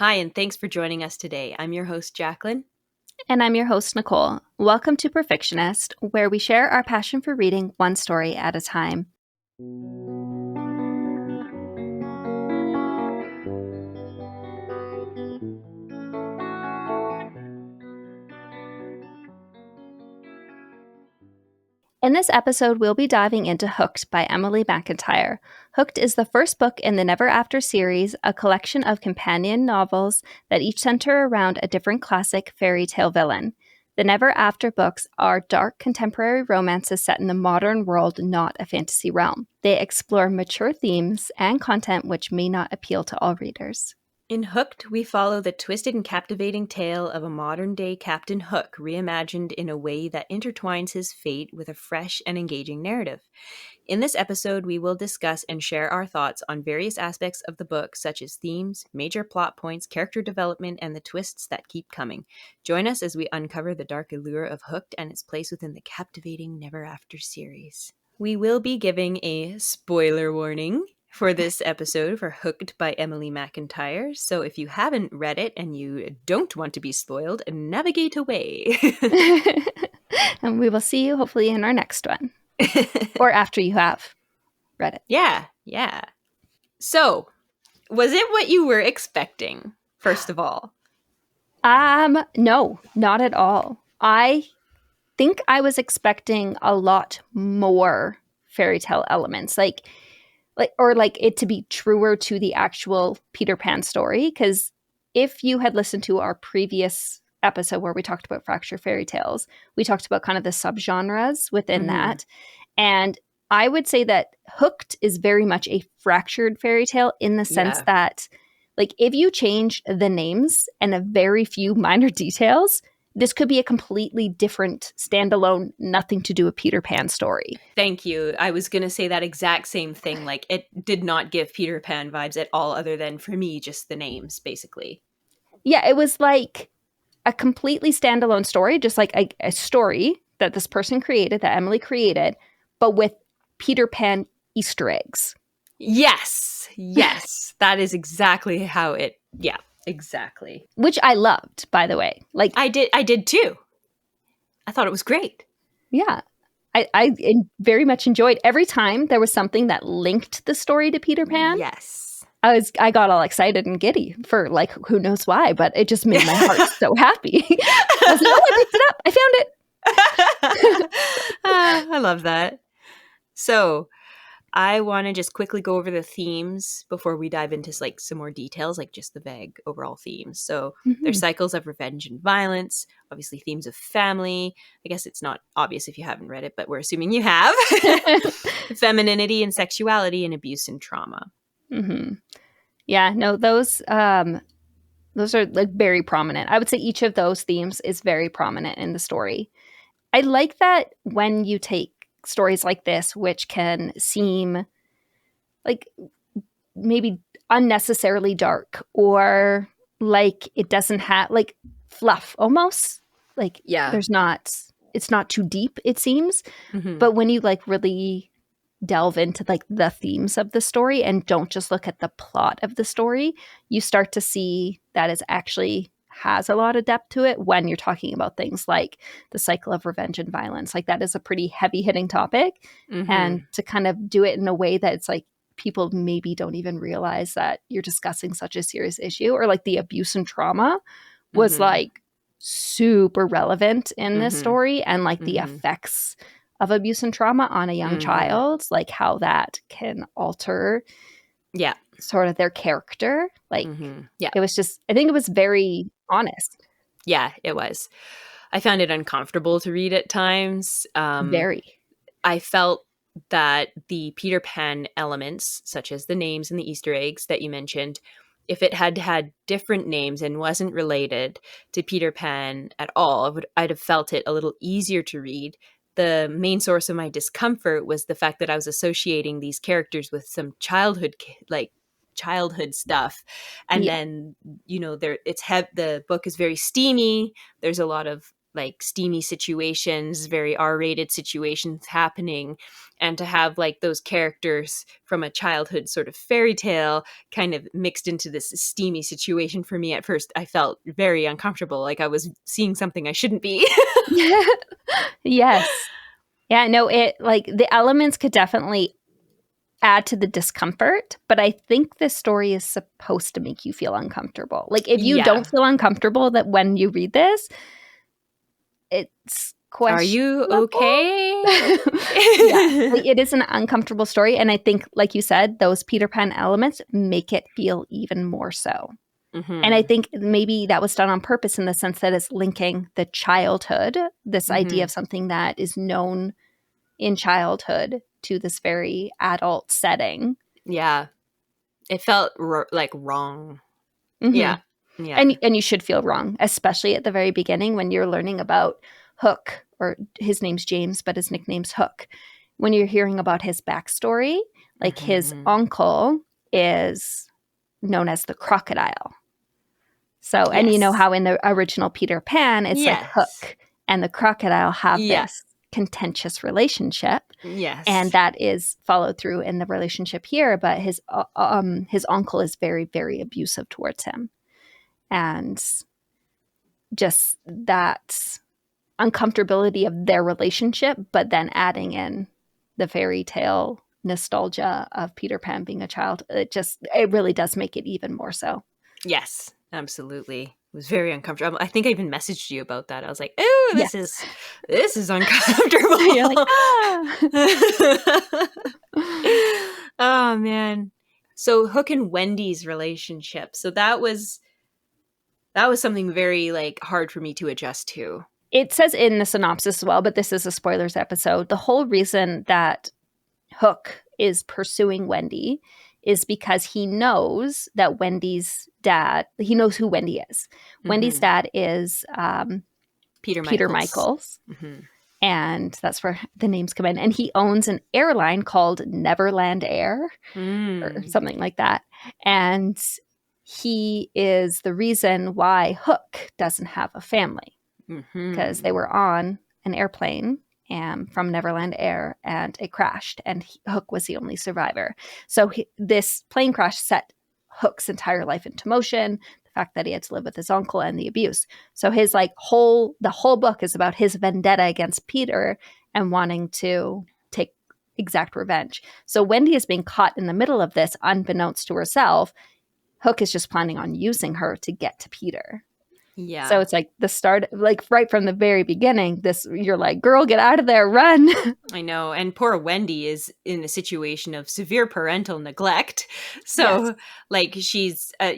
Hi, and thanks for joining us today. I'm your host, Jacqueline. And I'm your host, Nicole. Welcome to Perfictionist, where we share our passion for reading one story at a time. In this episode, we'll be diving into Hooked by Emily McIntire. Hooked is the first book in the Never After series, a collection of companion novels that each center around a different classic fairy tale villain. The Never After books are dark contemporary romances set in the modern world, not a fantasy realm. They explore mature themes and content which may not appeal to all readers. In Hooked, we follow the twisted and captivating tale of a modern-day Captain Hook, reimagined in a way that intertwines his fate with a fresh and engaging narrative. In this episode, we will discuss and share our thoughts on various aspects of the book, such as themes, major plot points, character development, and the twists that keep coming. Join us as we uncover the dark allure of Hooked and its place within the captivating Never After series. We will be giving a spoiler warning for this episode for Hooked by Emily McIntire. So if you haven't read it and you don't want to be spoiled, navigate away. And we will see you hopefully in our next one. Or after you have read it. Yeah. So, was it what you were expecting, first of all? No, not at all. I think I was expecting a lot more fairy tale elements, like it to be truer to the actual Peter Pan story. Because if you had listened to our previous episode where we talked about fracture fairy tales, we talked about kind of the subgenres within that. And I would say that Hooked is very much a fractured fairy tale in the sense that, like, if you change the names and a very few minor details, this could be a completely different, standalone, nothing to do with Peter Pan story. Thank you. I was going to say that exact same thing. Like, it did not give Peter Pan vibes at all, other than, for me, just the names, basically. Yeah, it was like a completely standalone story, just like a story that this person created, that Emily created, but with Peter Pan Easter eggs. Yes. That is exactly how it, exactly. Which I loved, by the way. Like I did too. I thought it was great. Yeah. I very much enjoyed every time there was something that linked the story to Peter Pan. Yes. I got all excited and giddy for, like, who knows why, but it just made my heart so happy. I was like, oh, I picked it up. I found it. I love that. So I want to just quickly go over the themes before we dive into like some more details, like just the vague overall themes. So there's cycles of revenge and violence, obviously themes of family. I guess it's not obvious if you haven't read it, but we're assuming you have. Femininity and sexuality, and abuse and trauma. Mm-hmm. Yeah, no, those are like very prominent. I would say each of those themes is very prominent in the story. I like that when you take stories like this, which can seem like maybe unnecessarily dark or like it doesn't have like fluff almost, like it's not too deep, it seems. But when you like really delve into like the themes of the story and don't just look at the plot of the story, you start to see that it actually has a lot of depth to it when you're talking about things like the cycle of revenge and violence. Like, that is a pretty heavy hitting topic. And to kind of do it in a way that it's like people maybe don't even realize that you're discussing such a serious issue, or like the abuse and trauma was like super relevant in this story, and like the effects of abuse and trauma on a young child, like how that can alter sort of their character. Like it was just, I think it was very honest. Yeah, it was. I found it uncomfortable to read at times. Very. I felt that the Peter Pan elements, such as the names and the Easter eggs that you mentioned, if it had had different names and wasn't related to Peter Pan at all, I'd have felt it a little easier to read. The main source of my discomfort was the fact that I was associating these characters with some childhood stuff, and then the book is very steamy. There's a lot of like steamy situations, very R-rated situations happening, and to have like those characters from a childhood sort of fairy tale kind of mixed into this steamy situation, for me at first I felt very uncomfortable, like I was seeing something I shouldn't be. Yes. Yeah, no, it like the elements could definitely add to the discomfort, but I think this story is supposed to make you feel uncomfortable. Like if you Yeah. don't feel uncomfortable that when you read this, it's Are you questionable. okay? Yeah, like it is an uncomfortable story, and I think, like you said, those Peter Pan elements make it feel even more so. And I Mm-hmm. think maybe that was done on purpose in the sense that it's linking the childhood, this idea Mm-hmm. of something that is known in childhood, to this very adult setting. Yeah. It felt like wrong. Hmm. Yeah. Yeah. And you should feel wrong, especially at the very beginning when you're learning about Hook, or his name's James, but his nickname's Hook. When you're hearing about his backstory, like his Mm-hmm. uncle is known as the crocodile. So, and you know Yes. how in the original Peter Pan, it's like Yes. Hook and the crocodile have Yeah. this contentious relationship, and Yes. that is followed through in the relationship here. But his uncle is very, very abusive towards him, and just that uncomfortability of their relationship, but then adding in the fairy tale nostalgia of Peter Pan being a child, it really does make it even more so. Yes. Absolutely. It was very uncomfortable. I think I even messaged you about that. I was like, "Oh, Yes. this is uncomfortable." You're like, ah. Oh man. So Hook and Wendy's relationship. So that was something very like hard for me to adjust to. It says in the synopsis as well, but this is a spoilers episode. The whole reason that Hook is pursuing Wendy is because he knows that he knows who Wendy is. Wendy's Hmm. dad is Peter Peter Michaels. Michaels, Hmm. and that's where the names come in. And he owns an airline called Neverland Air or Mm. something like that. And he is the reason why Hook doesn't have a family, because Hmm. they were on an airplane from Neverland Air and it crashed, and Hook was the only survivor. So this plane crash set Hook's entire life into motion. The fact that he had to live with his uncle and the abuse. So his the whole book is about his vendetta against Peter and wanting to take exact revenge. So Wendy is being caught in the middle of this, unbeknownst to herself. Hook is just planning on using her to get to Peter. So Yeah. it's like the start, like right from the very beginning, you're like, girl, get out of there, run. I know. And poor Wendy is in a situation of severe parental neglect. Yes. So, like, she's, a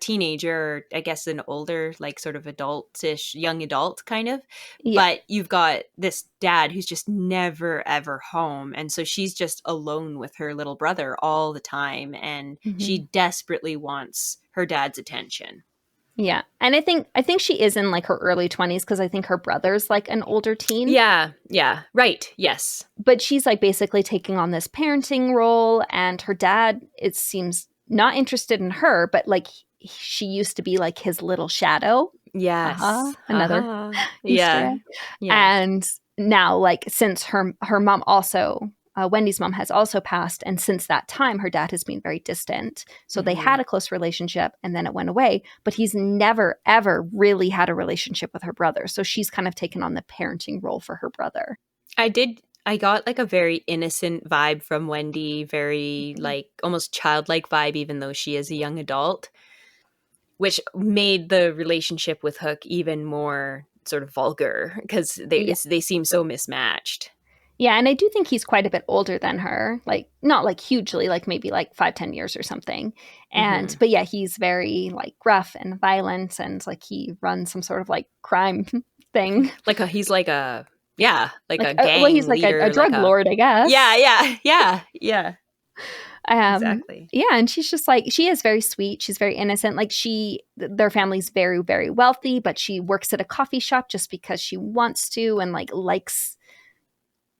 teenager, or I guess an older, like, sort of adultish, young adult kind of. Yeah. But you've got this dad who's just never, ever home. And so she's just alone with her little brother all the time. And she Hmm. desperately wants her dad's attention. Yeah. And I think she is in like her early 20s, because I think her brother's like an older teen. Yeah. Yeah. Right. Yes. But she's like basically taking on this parenting role, and her dad, it seems, not interested in her, but like she used to be like his little shadow. Haha, Yes. another Haha. Easter Yeah. egg. Yeah. And now, like, since her mom also, Wendy's mom has also passed, and since that time, her dad has been very distant. So they Hmm. had a close relationship, and then it went away. But he's never ever really had a relationship with her brother. So she's kind of taken on the parenting role for her brother. I got like a very innocent vibe from Wendy, very Mhm. like almost childlike vibe, even though she is a young adult, which made the relationship with Hook even more sort of vulgar because Yeah. they seem so mismatched. Yeah, and I do think he's quite a bit older than her, like not like hugely, like maybe like 5-10 years or something. And Hmm. but yeah, he's very like gruff and violent, and like he runs some sort of like crime thing. He's like a yeah, like Like a well, he's gang like a leader, like drug a lord, I guess. yeah, exactly. Yeah, and she's just like, she is very sweet. She's very innocent. Like their family's very, very wealthy, but she works at a coffee shop just because she wants to, and like likes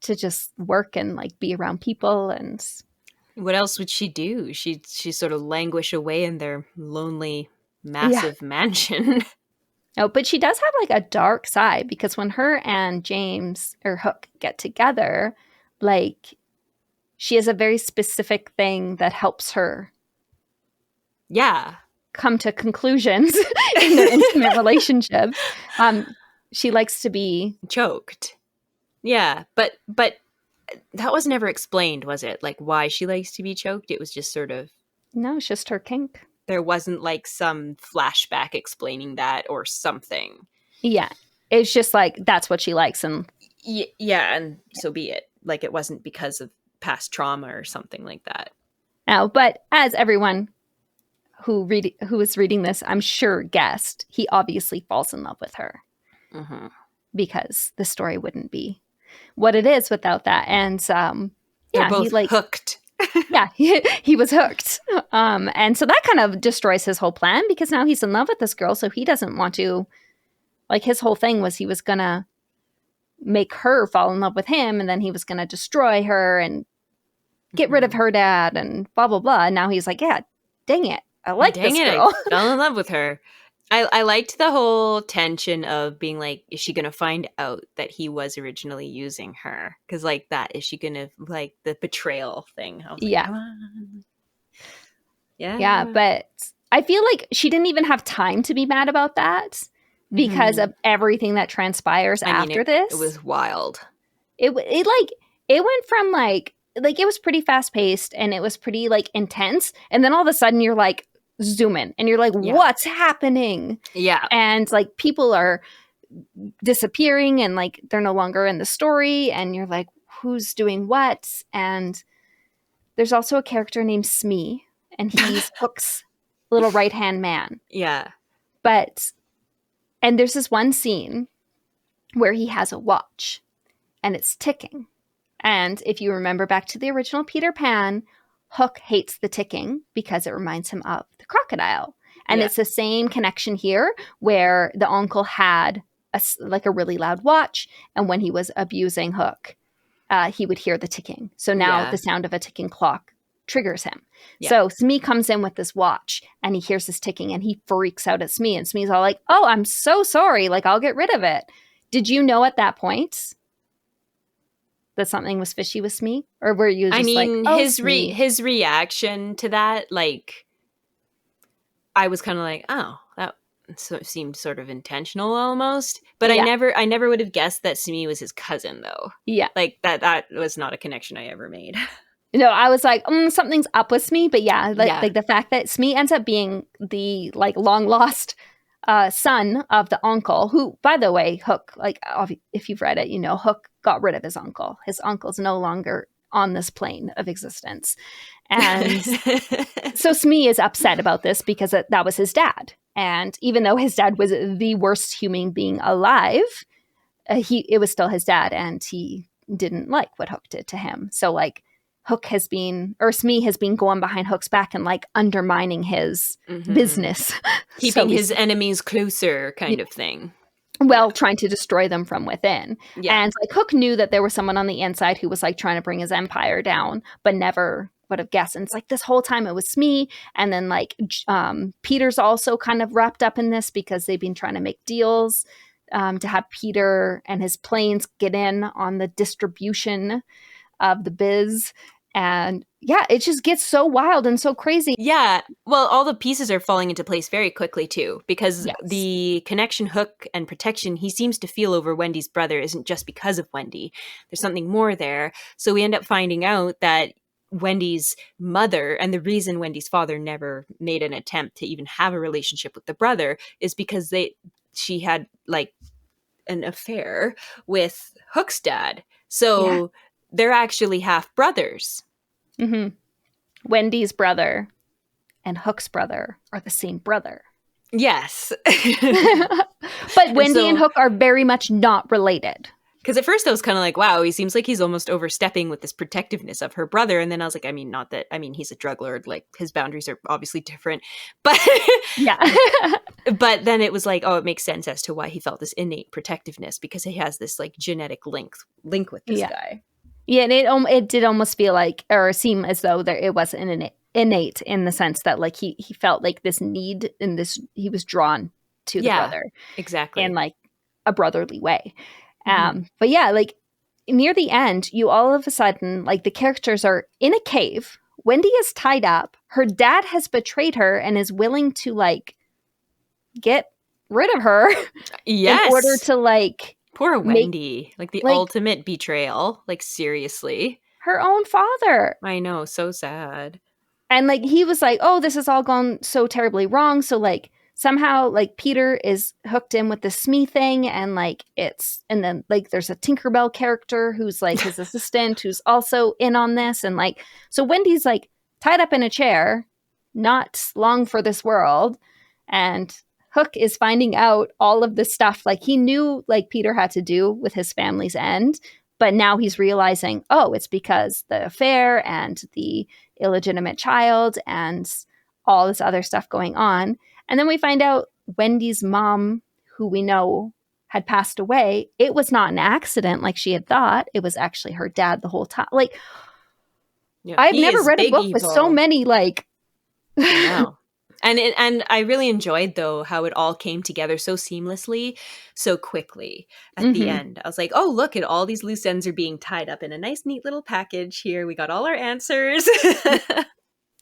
to just work and like be around people. And What else would she do? She sort of languish away in their lonely, yeah, massive mansion. Oh, but she does have like a dark side because when her and James or Hook get together, like she has a very specific thing that helps her Yeah. come to conclusions in their intimate relationship. She likes to be Choked. Yeah, but that was never explained, was it? Like why she likes to be choked? It was just sort of no, it's just her kink. there wasn't like some flashback explaining that or something. Yeah, it's just like that's what she likes, and Yeah, and so be it. Like it wasn't because of past trauma or something like that. now, but as everyone who is reading this, I'm sure guessed, he obviously falls in love with her Mm-hmm. because the story wouldn't be what it is without that. And They're yeah, he both like hooked. yeah, he was hooked. And so that kind of destroys his whole plan because now he's in love with this girl, so he doesn't want to. Like his whole thing was he was gonna make her fall in love with him, and then he was gonna destroy her and get rid of her dad and blah blah blah. And now he's like, yeah, dang it, I like Dang this it, I girl. fell in love with her. I liked the whole tension of being like, is she gonna find out that he was originally using her? Because like that, is she gonna like the betrayal thing? I was like, Yeah, come on, yeah, yeah. but I feel like she didn't even have time to be mad about that because Mhm. of everything that transpires I mean, after it this. was wild. It like it went from like it was pretty fast paced and it was pretty like intense, and then all of a sudden you're like zoom in and you're like, Yeah, what's happening? yeah. And like people are disappearing and like they're no longer in the story, and you're like, who's doing what? And there's also a character named Smee, and he's Hook's little right hand man. Yeah. But and there's this one scene where he has a watch and it's ticking. And if you remember back to the original Peter Pan, Hook hates the ticking because it reminds him of the crocodile. And Yeah. it's the same connection here where the uncle had like a really loud watch. And when he was abusing Hook, he would hear the ticking. So now Yeah. the sound of a ticking clock triggers him. Yeah. So Smee comes in with this watch and he hears this ticking and he freaks out at Smee. And Smee's all like, oh, I'm so sorry. Like, I'll get rid of it. Did you know at that point that something was fishy with Smee? Or were you I just like, mean, oh, Smee? his reaction to that, like, I was kind of like, oh, that seemed sort of intentional almost. But Yeah. I never would have guessed that Smee was his cousin, though. Yeah. Like that was not a connection I ever made. No, I was like, something's up with Smee. But yeah, Yeah. like the fact that Smee ends up being the like long lost son of the uncle, who, by the way, Hook, like if you've read it, you know, Hook got rid of his uncle. His uncle's no longer on this plane of existence. And so Smee is upset about this because that was his dad. And even though his dad was the worst human being alive, it was still his dad, and he didn't like what Hook did to him. So like Smee has been going behind Hook's back and like undermining his business. Keeping his enemies closer kind of thing. Well, trying to destroy them from within. Yeah. And like Hook knew that there was someone on the inside who was like trying to bring his empire down, but never would have guessed. And it's like this whole time it was Smee. And then like Peter's also kind of wrapped up in this because they've been trying to make deals to have Peter and his planes get in on the distribution of the biz. And yeah, it just gets so wild and so crazy. Yeah. Well, all the pieces are falling into place very quickly, too, because Yes. the connection, Hook, and protection he seems to feel over Wendy's brother isn't just because of Wendy. There's something more there. So we end up finding out that Wendy's mother, and the reason Wendy's father never made an attempt to even have a relationship with the brother, is because she had like an affair with Hook's dad. So they're actually half brothers. Mm-hmm. Wendy's brother and Hook's brother are the same brother. Yes. But Wendy and Hook are very much not related. Because at first I was kind of like, wow, he seems like he's almost overstepping with this protectiveness of her brother. And then I was like, he's a drug lord. Like, his boundaries are obviously different. But yeah. But then it was like, oh, it makes sense as to why he felt this innate protectiveness, because he has this like genetic link with this guy. Yeah, and it did almost feel like, or seem as though it was innate in the sense that like he felt like this need and this, he was drawn to the Yeah, brother in exactly. like a brotherly way. Hmm. But yeah, like near the end, you all of a sudden, like the characters are in a cave. Wendy is tied up. Her dad has betrayed her and is willing to like get rid of her in order Yes. to like Poor make Wendy. Like the like ultimate betrayal. Like seriously. her own father. I know, so sad. And like he was like, oh, this has all gone so terribly wrong. So like somehow like Peter is hooked in with the Smee thing, and like it's and then like there's a Tinkerbell character who's like his assistant who's also in on this. And like so Wendy's like tied up in a chair, not long for this world, and Hook is finding out all of this stuff like he knew like Peter had to do with his family's end, but now he's realizing, oh, it's because the affair and the illegitimate child and all this other stuff going on. And then we find out Wendy's mom, who we know had passed away, it was not an accident like she had thought. It was actually her dad the whole time. Like, Yeah, I've he never is read a big book with so evil. many, like, I know. And I really enjoyed though how it all came together so seamlessly, so quickly at the mm-hmm. end. I was like, "Oh, look at all these loose ends are being tied up in a nice neat little package here. We got all our answers."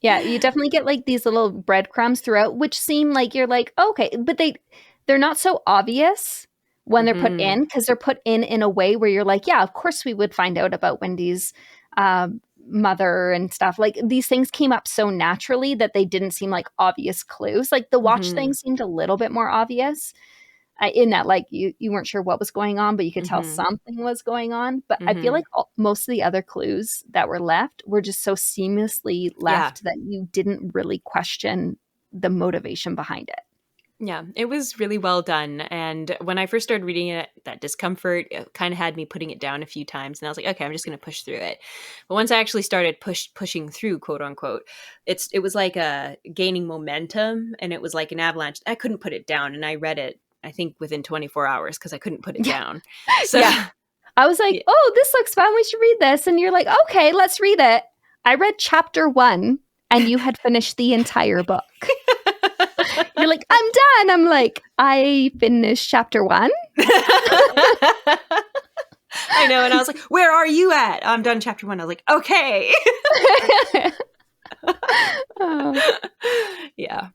Yeah, you definitely get like these little breadcrumbs throughout, which seem like you're like, okay, but they're not so obvious when they're put Mhm. in because they're put in a way where you're like, yeah, of course we would find out about Wendy's mother and stuff. Like these things came up so naturally that they didn't seem like obvious clues. Like the watch thing Mhm. seemed a little bit more obvious in that like you weren't sure what was going on, but you could tell Mhm. something was going on. But I feel like Mhm. most of the other clues that were left were just so seamlessly Yeah. left that you didn't really question the motivation behind it. Yeah, it was really well done. And when I first started reading it, that discomfort kind of had me putting it down a few times. And I was like, okay, I'm just going to push through it. But once I actually started pushing through, quote unquote, it was like a gaining momentum, and it was like an avalanche. I couldn't put it down, and I read it, I think, within 24 hours because I couldn't put it Yeah, down. So yeah. I was like, yeah. oh, this looks fun. We should read this. And you're like, okay, let's read it. I read chapter 1, and you had finished the entire book. You're like, I'm done. I'm like, I finished chapter 1. I know, and I was like, "Where are you at?" I'm done chapter 1. I was like, "Okay." Oh, Yeah.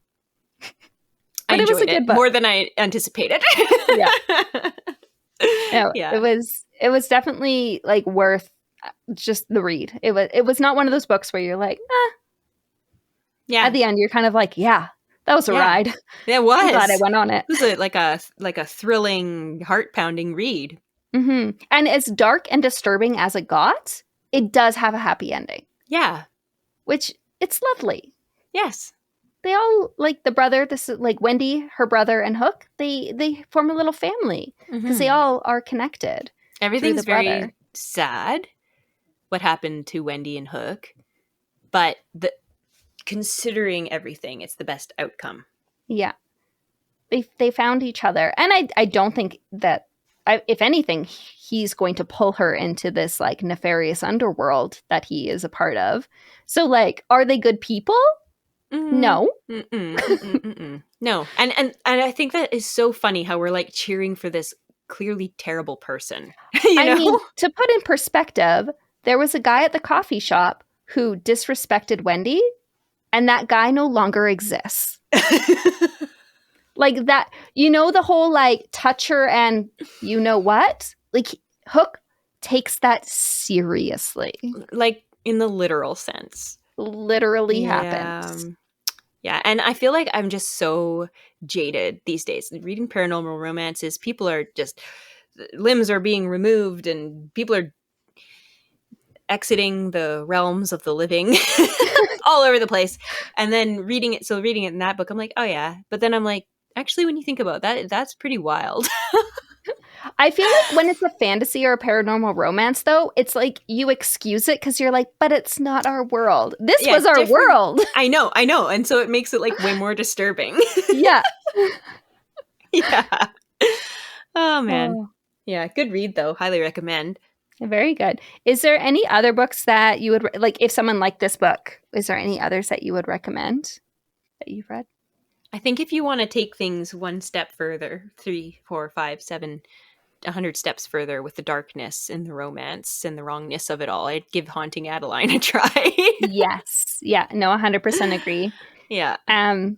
I but it was a enjoyed it good book. more than I anticipated. Yeah. No, Yeah. it was definitely like worth just the read. It was not one of those books where you're like, at Yeah. the end you're kind of like, yeah, that was a Yeah. ride. It I'm glad I was. went on it. It was like a thrilling, heart-pounding read. And as dark and disturbing as it got, it does have a happy ending, Yeah. which it's lovely. Yes. They all like the brother. This is like Wendy, her brother, and Hook. They form a little family because they Mhm. all are connected through the Everything's brother. very sad what happened to Wendy and Hook, but considering everything, it's the best outcome. Yeah, they found each other, and I don't think that if anything he's going to pull her into this like nefarious underworld that he is a part of. So like, are they good people? Mm, No. mm-mm, mm-mm, mm-mm. No, and I think that is so funny how we're like cheering for this clearly terrible person, you I mean, know? to put in perspective, there was a guy at the coffee shop who disrespected Wendy, and that guy no longer exists. Like that, the whole like touch her and you know what? Like Hook takes that seriously. Like in the literal sense. Literally Yeah. happens. Yeah, and I feel like I'm just so jaded these days. Reading paranormal romances, people are just limbs are being removed and people are exiting the realms of the living all over the place. And then reading it in that book, I'm like, oh yeah. But then I'm like, actually, when you think about that, that's pretty wild. I feel like when it's a fantasy or a paranormal romance, though, it's like you excuse it because you're like, but it's not our world. This Yeah, was our different. world. I know. And so it makes it like way more disturbing. Yeah. Yeah. Oh man. Oh, Yeah, good read though. Highly recommend. very good. Is there any other books that you would like if someone liked this book? Is there any others that you would recommend that you've read? I think if you want to take things one step further, 3, 4, 5, 7, 100 steps further with the darkness and the romance and the wrongness of it all, I'd give Haunting Adeline a try. Yes. Yeah. No, 100% agree. Yeah. And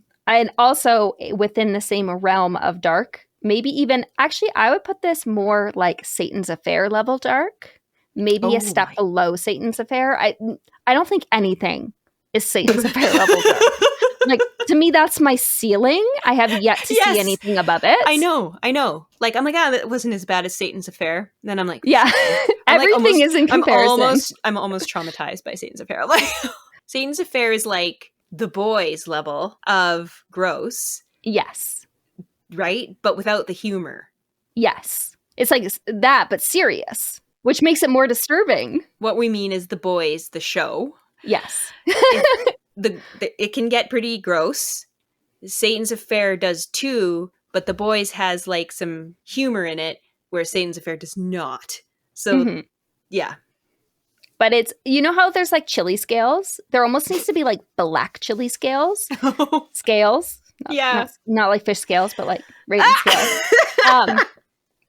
also within the same realm of dark, maybe even actually, I would put this more like Satan's Affair level dark, maybe a Oh step my. below Satan's Affair. I don't think anything is Satan's Affair level dark. Like, to me, that's my ceiling. I have yet to see Yes. anything above it. I know. Like, I'm like, ah, that wasn't as bad as Satan's Affair. Then I'm like, Yeah. fine. I'm like Everything is in comparison. I'm almost traumatized by Satan's Affair. Like, Satan's Affair is like the boys level of gross, Yes. right? But without the humor. Yes. It's like that, but serious, which makes it more disturbing. What we mean is the boys, the show. Yes. It can get pretty gross. Satan's Affair does too, but the boys has like some humor in it, where Satan's Affair does not. So Mhm. yeah. But it's, you know how there's like chili scales? There almost needs to be like black chili scales. Scales. Yeah. Not like fish scales, but like raven scales.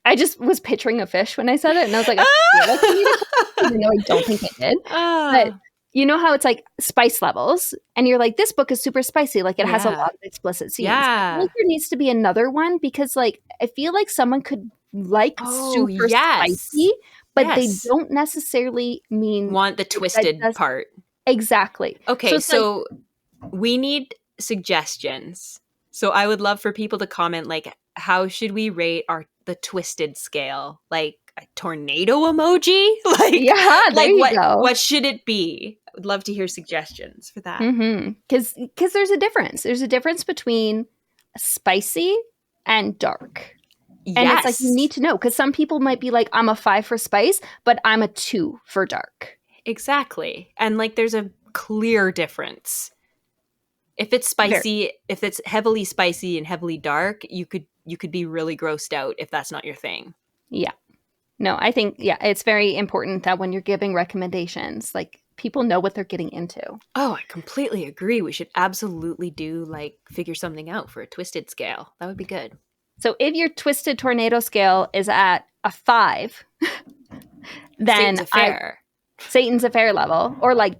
I just was picturing a fish when I said it, and I was like, I feel like I need a even though I don't think I did. But you know how it's like spice levels, and you're like, this book is super spicy. Like, it has a Yeah. lot of explicit scenes. Yeah. I think there needs to be another one because, like, I feel like someone could like Oh, super yes. spicy, but they Yes. don't necessarily mean Want the twisted part. Exactly. Okay, it's like, so we need suggestions. So I would love for people to comment, like, how should we rate the twisted scale? Like a tornado emoji? Like, yeah, there like you go. what should it be? I would love to hear suggestions for that. Because there's a difference. There's a difference between spicy and dark. And it's like, you Yes. need to know, because some people might be like, I'm a 5 for spice, but I'm a 2 for dark. Exactly. And like there's a clear difference. If it's spicy, if it's heavily spicy and heavily dark, you could be really grossed out if that's not your thing. Yeah. No, I think, yeah, it's very important that when you're giving recommendations, like, people know what they're getting into. Oh, I completely agree. We should absolutely do like figure something out for a twisted scale. That would be good. So if your twisted tornado scale is at a 5, then Satan's Affair level, or like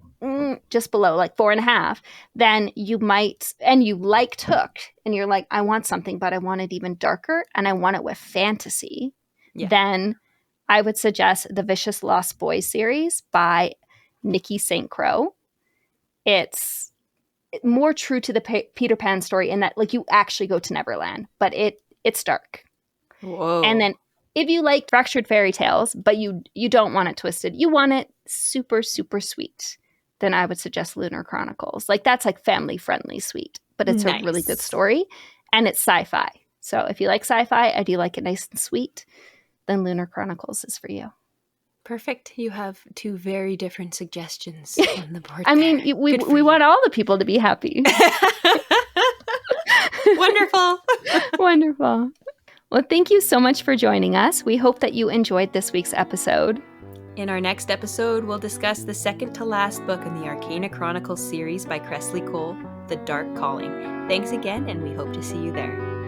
just below, like 4.5, then you might, and you liked Hook, and you're like, I want something, but I want it even darker, and I want it with fantasy. Yeah. Then I would suggest the Vicious Lost Boys series by Nikki St. Crow. It's more true to the Peter Pan story in that, like, you actually go to Neverland, but it's dark. Whoa. And then if you like fractured fairy tales, but you don't want it twisted, you want it super, super sweet, then I would suggest Lunar Chronicles. Like, that's like family friendly sweet, but it's a really good story, and it's sci-fi. So if you like sci-fi and you like it nice and sweet, then Lunar Chronicles is for you. Perfect. You have 2 very different suggestions on the board. I mean, we want all the people to be happy. Wonderful. Wonderful. Well, thank you so much for joining us. We hope that you enjoyed this week's episode. In our next episode, we'll discuss the second to last book in the Arcana Chronicles series by Cressley Cole, The Dark Calling. Thanks again, and we hope to see you there.